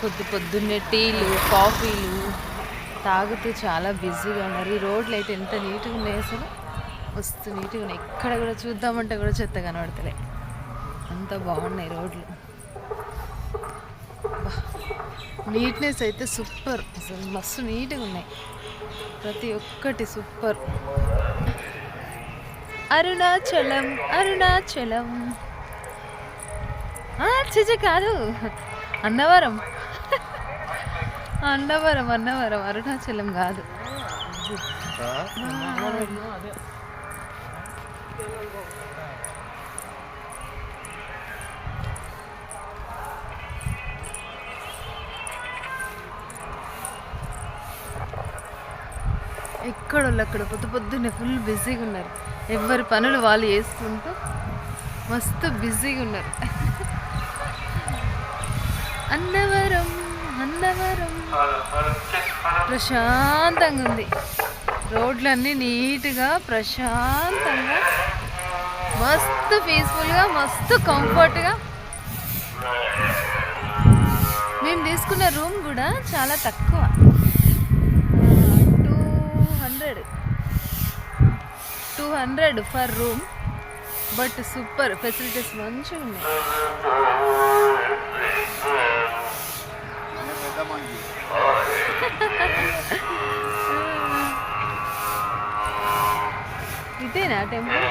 పొద్దున్నే టీలు కాఫీలు తాగుతూ చాలా బిజీగా ఉన్నారు. ఈ రోడ్లు అయితే ఎంత నీట్గా ఉన్నాయి, అసలు మస్తు నీట్గా ఉన్నాయి. ఇక్కడ కూడా చూద్దామంటే కూడా చెత్త కనబడతలే, అంత బాగున్నాయి రోడ్లు. నీట్నెస్ అయితే సూపర్, అసలు మస్తు నీట్గా ఉన్నాయి, ప్రతి ఒక్కటి సూపర్. అరుణాచలం అరుణాచలం చిజ కాదు, అన్నవరం అన్నవరం అన్నవరం, అరుణాచలం కాదు. ఎక్కడోళ్ళు అక్కడ పొద్దున్నే ఫుల్ బిజీగా ఉన్నారు, ఎవరి పనులు వాళ్ళు చేసుకుంటూ మస్తు బిజీగా ఉన్నారు. అన్నవరం అన్నవరం ప్రశాంతంగా ఉంది, రోడ్లన్నీ నీట్గా ప్రశాంతంగా మస్తు పీస్ఫుల్గా మస్తు కంఫర్ట్గా. మేము తీసుకున్న రూమ్ కూడా చాలా తక్కువ, 200 for room, but super facilities మంచిగా ఉన్నాయి. ఇదేనా టెంపుల్?